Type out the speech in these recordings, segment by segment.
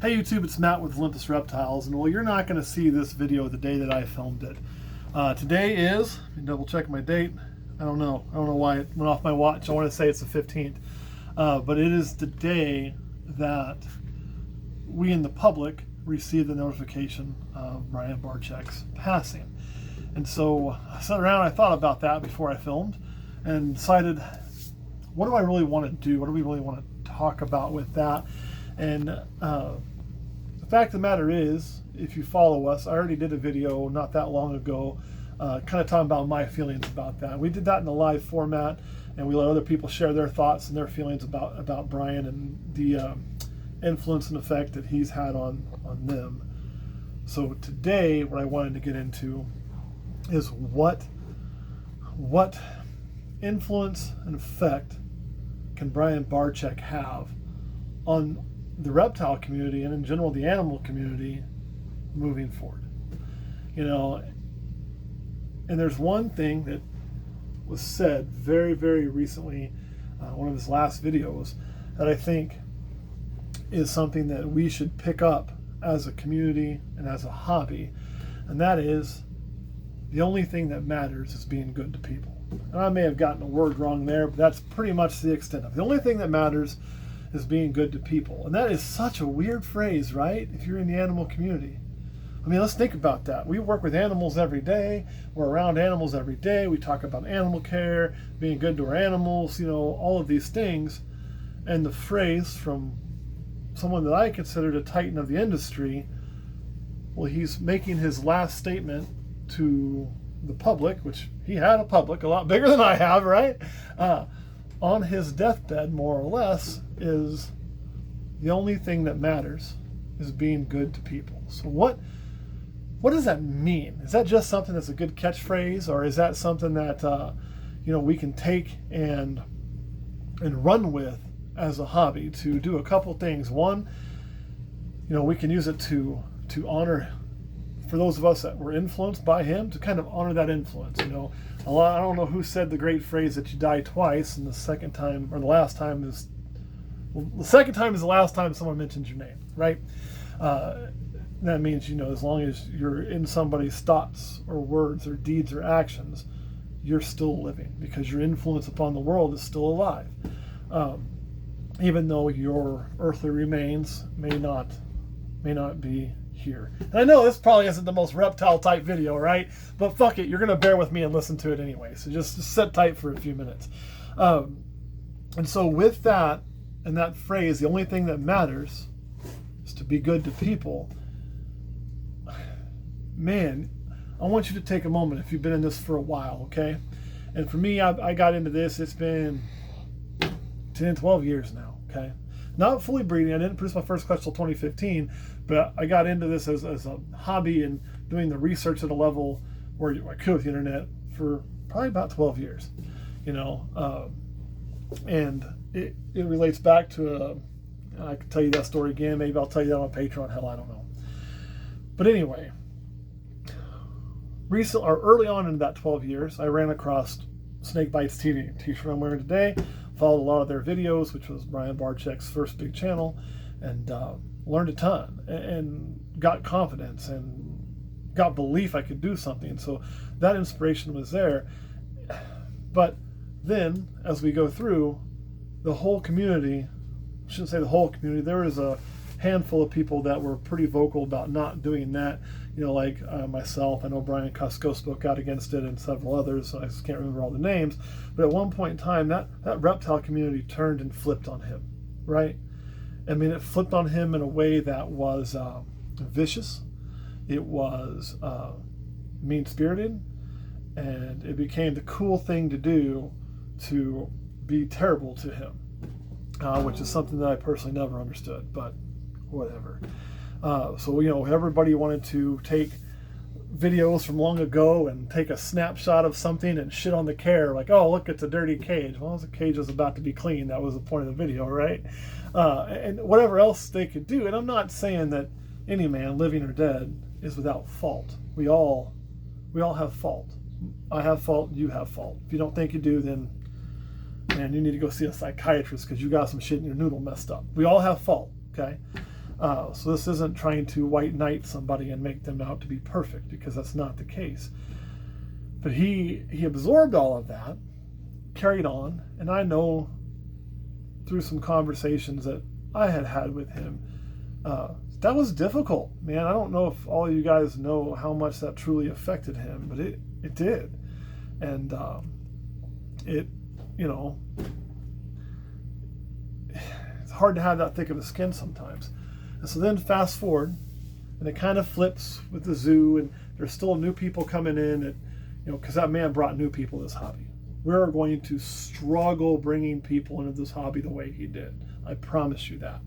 Hey YouTube, it's Matt with Olympus Reptiles, and well, you're not going to see this video the day that I filmed it. Today is, let me double check my date. I don't know why it went off my watch. I want to say it's the 15th, but it is the day that we in the public received the notification of Brian Barczyk's passing. And so I sat around, I thought about that before I filmed, and decided, what do I really want to do? What do we really want to talk about with that? And the fact of the matter is, if you follow us, I already did a video not that long ago kind of talking about my feelings about that. We did that in a live format, and we let other people share their thoughts and their feelings about Brian and the influence and effect that he's had on them. So today, what I wanted to get into is what influence and effect can Brian Barczyk have on the reptile community and in general the animal community moving forward. You know, and there's one thing that was said very, very recently, one of his last videos, that I think is something that we should pick up as a community and as a hobby, and that is, the only thing that matters is being good to people. And I may have gotten a word wrong there, but that's pretty much the extent of it. The only thing that matters is being good to people. And that is such a weird phrase, right? If you're in the animal community. I mean, let's think about that. We work with animals every day. We're around animals every day. We talk about animal care, being good to our animals, you know, all of these things. And the phrase from someone that I considered a titan of the industry, well, he's making his last statement to the public, which he had a public a lot bigger than I have, right? On his deathbed, more or less, is the only thing that matters is being good to people. So what does that mean? Is that just something that's a good catchphrase, or is that something that you know, we can take and run with as a hobby to do a couple things? One, you know, we can use it to honor, for those of us that were influenced by him, to kind of honor that influence. You know, I don't know who said the great phrase that you die twice, and the second time, or the last time is, well, the second time is the last time someone mentions your name, right? That means, you know, as long as you're in somebody's thoughts or words or deeds or actions, you're still living, because your influence upon the world is still alive. Even though your earthly remains may not be here. And I know this probably isn't the most reptile type video, right? But fuck it, you're gonna bear with me and listen to it anyway. So just sit tight for a few minutes. And so with that, and that phrase, the only thing that matters is to be good to people. Man, I want you to take a moment if you've been in this for a while, okay? And for me, I got into this, it's been 10, 12 years now, okay? Not fully breeding. I didn't produce my first clutch till 2015, but I got into this as a hobby and doing the research at a level where I could with the internet for probably about 12 years, you know. And it relates back to, I could tell you that story again. Maybe I'll tell you that on Patreon. Hell, I don't know. But anyway, early on in that 12 years, I ran across Snake Bites TV, t-shirt I'm wearing today. Followed a lot of their videos, which was Brian Barczyk's first big channel, and learned a ton and got confidence and got belief I could do something. So that inspiration was there. But then, as we go through, the whole community, I shouldn't say the whole community, there was a handful of people that were pretty vocal about not doing that. You know, like myself, I know Brian Cusco spoke out against it, and several others. I just can't remember all the names. But at one point in time, that reptile community turned and flipped on him, right? I mean, it flipped on him in a way that was vicious. It was mean-spirited, and it became the cool thing to do to be terrible to him, which is something that I personally never understood, but whatever. So, you know, everybody wanted to take videos from long ago and take a snapshot of something and shit on the care, like, oh, look, it's a dirty cage. Well, the cage was about to be clean. That was the point of the video, right? And whatever else they could do. And I'm not saying that any man, living or dead, is without fault. We all have fault. I have fault, you have fault. If you don't think you do, then, man, you need to go see a psychiatrist because you got some shit in your noodle messed up. We all have fault, okay? So this isn't trying to white knight somebody and make them out to be perfect, because that's not the case. But he absorbed all of that, carried on, and I know through some conversations that I had with him, that was difficult, man. I don't know if all you guys know how much that truly affected him, but it did. And it, you know, it's hard to have that thick of a skin sometimes. And so then fast forward, and it kind of flips with the zoo, and there's still new people coming in, and, you know, because that man brought new people to this hobby. We're going to struggle bringing people into this hobby the way he did. I promise you that.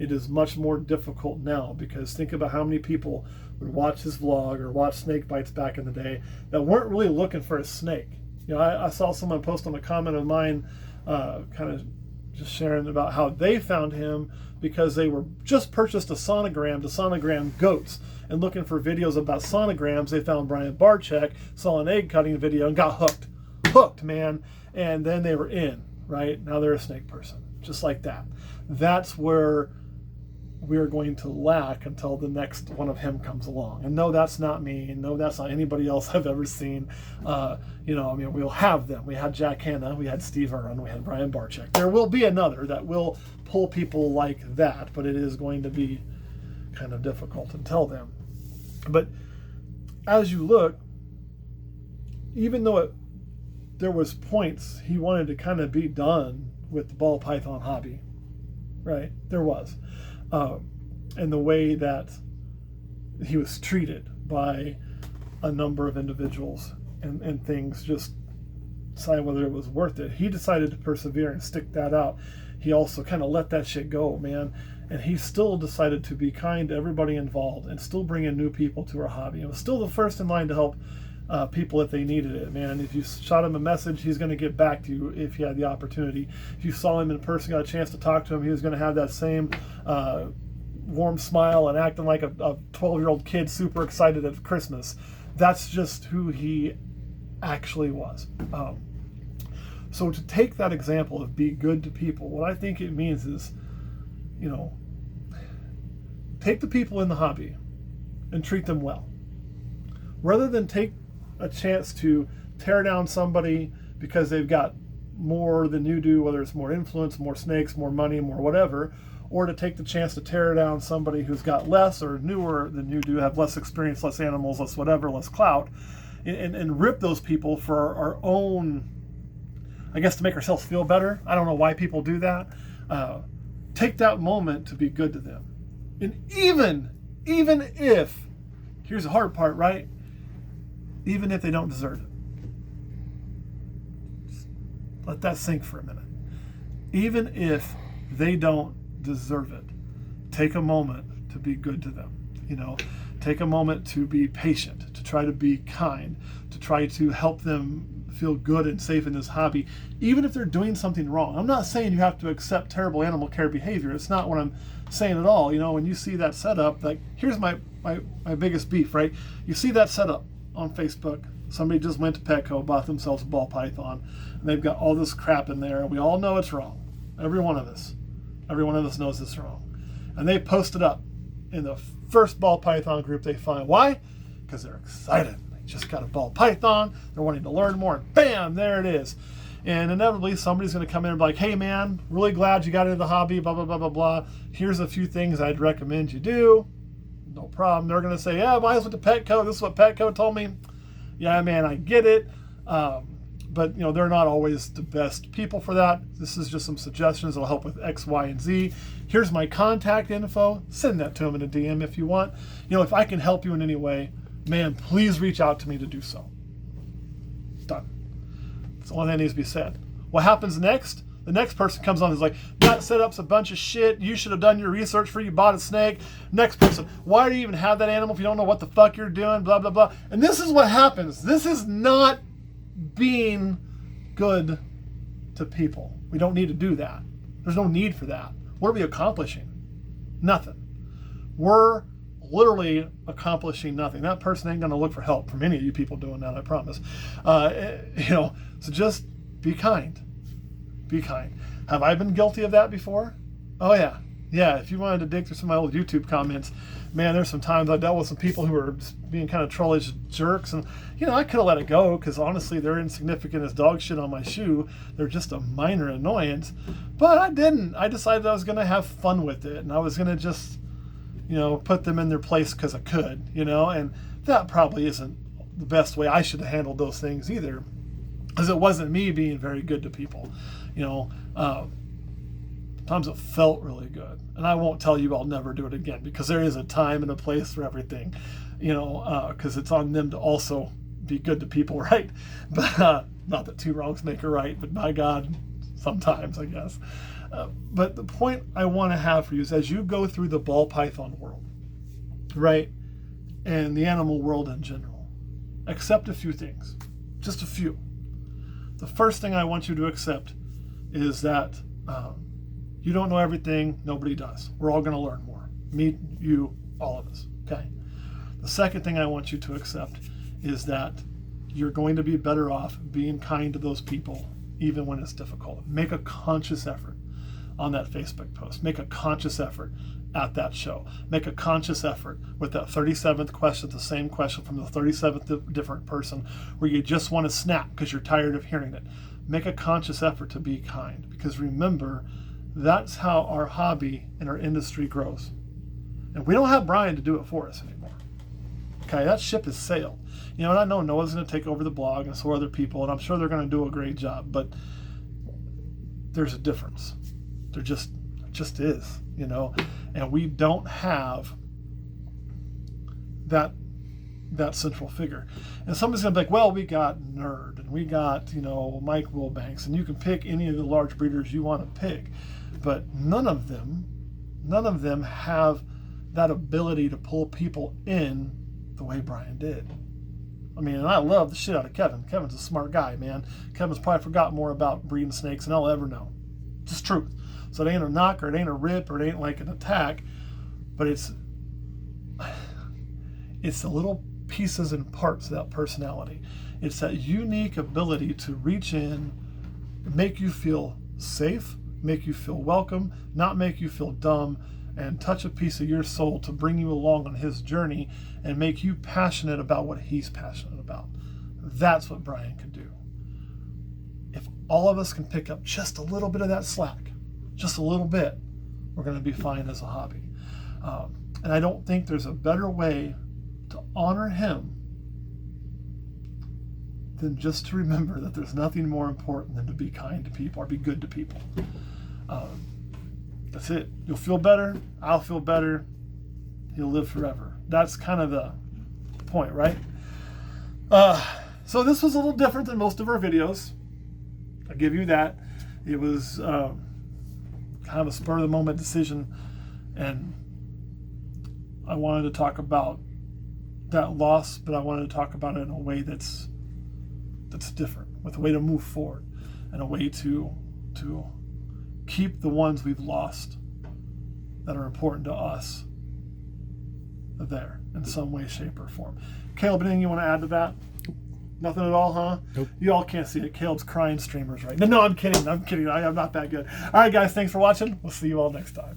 It is much more difficult now, because think about how many people would watch his vlog or watch snake bites back in the day that weren't really looking for a snake. You know, I saw someone post on a comment of mine, kind of just sharing about how they found him because they were just purchased a sonogram to sonogram goats, and looking for videos about sonograms, they found Brian Barczyk, saw an egg cutting video, and got hooked, man. And then they were in, right? Now they're a snake person, just like that. That's where we're going to lack until the next one of him comes along. And no, that's not me, and no, that's not anybody else I've ever seen. You know, I mean, we'll have them. We had Jack Hanna, we had Steve Irwin, we had Brian Barczyk. There will be another that will pull people like that, but it is going to be kind of difficult until then. But as you look, even though there was points he wanted to kind of be done with the ball python hobby, right? There was. And the way that he was treated by a number of individuals and things, just decide whether it was worth it. He decided to persevere and stick that out. He also kind of let that shit go, man. And he still decided to be kind to everybody involved and still bring in new people to our hobby. It was still the first in line to help people if they needed it, man. If you shot him a message, he's going to get back to you if you had the opportunity. If you saw him in person, got a chance to talk to him, he was going to have that same warm smile and acting like a 12-year-old kid super excited at Christmas. That's just who he actually was. So to take that example of be good to people, what I think it means is, you know, take the people in the hobby and treat them well. Rather than take a chance to tear down somebody because they've got more than you do, whether it's more influence, more snakes, more money, more whatever, or to take the chance to tear down somebody who's got less or newer than you do, have less experience, less animals, less whatever, less clout, and rip those people for our own, I guess, to make ourselves feel better. I don't know why people do that. Take that moment to be good to them. And even if, here's the hard part, right? Even if they don't deserve it. Just let that sink for a minute. Even if they don't deserve it, take a moment to be good to them. You know, take a moment to be patient, to try to be kind, to try to help them feel good and safe in this hobby, even if they're doing something wrong. I'm not saying you have to accept terrible animal care behavior. It's not what I'm saying at all. You know, when you see that setup, like, here's my biggest beef, right? You see that setup on Facebook. Somebody just went to Petco, bought themselves a ball python, and they've got all this crap in there. We all know it's wrong. Every one of us knows it's wrong. And they post it up in the first ball python group they find. Why? Because they're excited. They just got a ball python. They're wanting to learn more, and bam, there it is. And inevitably, somebody's going to come in and be like, hey, man, really glad you got into the hobby, blah, blah, blah, blah, blah. Here's a few things I'd recommend you do. No problem. They're going to say, yeah, I went to Petco. This is what Petco told me. Yeah, man, I get it. But, you know, they're not always the best people for that. This is just some suggestions that'll help with X, Y, and Z. Here's my contact info. Send that to them in a DM if you want. You know, if I can help you in any way, man, please reach out to me to do so. Done. That's the only thing that needs to be said. What happens next? The next person comes on and is like, that setup's a bunch of shit. You should have done your research before you bought a snake. Next person, why do you even have that animal if you don't know what the fuck you're doing? Blah, blah, blah. And this is what happens. This is not being good to people. We don't need to do that. There's no need for that. What are we accomplishing? Nothing. We're literally accomplishing nothing. That person ain't going to look for help from any of you people doing that, I promise. You know, so just be kind. Be kind. Have I been guilty of that before? Oh yeah. Yeah, if you wanted to dig through some of my old YouTube comments, man, there's some times I dealt with some people who were just being kind of trollish jerks, and I could have let it go because honestly, they're insignificant as dog shit on my shoe. They're just a minor annoyance, but I didn't. I decided I was going to have fun with it, and I was going to just, put them in their place because I could, and that probably isn't the best way I should have handled those things either, because it wasn't me being very good to people, Sometimes it felt really good. And I won't tell you I'll never do it again, because there is a time and a place for everything, because it's on them to also be good to people, right? But not that two wrongs make a right, but by God, sometimes, I guess. But the point I want to have for you is as you go through the ball python world, right, and the animal world in general, accept a few things, just a few. The first thing I want you to accept is that you don't know everything. Nobody does. We're all going to learn more. Me, you, all of us. Okay. The second thing I want you to accept is that you're going to be better off being kind to those people, even when it's difficult. Make a conscious effort on that Facebook post. Make a conscious effort at that show. Make a conscious effort with that 37th question, the same question from the 37th different person, where you just want to snap because you're tired of hearing it. Make a conscious effort to be kind, because remember, that's how our hobby and our industry grows. And we don't have Brian to do it for us anymore. Okay, that ship has sailed. And I know Noah's going to take over the blog, and so are other people, and I'm sure they're going to do a great job, but there's a difference. There just is, and we don't have that central figure. And somebody's going to be like, well, we got Nerd, and we got, Mike Wilbanks, and you can pick any of the large breeders you want to pick. But none of them have that ability to pull people in the way Brian did. I mean, and I love the shit out of Kevin. Kevin's a smart guy, man. Kevin's probably forgot more about breeding snakes than I'll ever know. Just truth. So it ain't a knock, or it ain't a rip, or it ain't like an attack, but it's the little pieces and parts of that personality. It's that unique ability to reach in, make you feel safe, make you feel welcome, not make you feel dumb, and touch a piece of your soul to bring you along on his journey and make you passionate about what he's passionate about. That's what Brian can do. If all of us can pick up just a little bit of that slack, just a little bit, we're going to be fine as a hobby. And I don't think there's a better way to honor him than just to remember that there's nothing more important than to be kind to people or be good to people. That's it. You'll feel better. I'll feel better. He'll live forever. That's kind of the point, right? So this was a little different than most of our videos. I'll give you that. It was kind of a spur of the moment decision, and I wanted to talk about that loss, but I wanted to talk about it in a way that's different, with a way to move forward and a way to keep the ones we've lost that are important to us there in some way, shape, or form. Caleb, anything you want to add to that? Nothing at all, huh? Nope. You all can't see it. Caleb's crying streamers right now. No, I'm kidding. I'm not that good. All right, guys, thanks for watching. We'll see you all next time.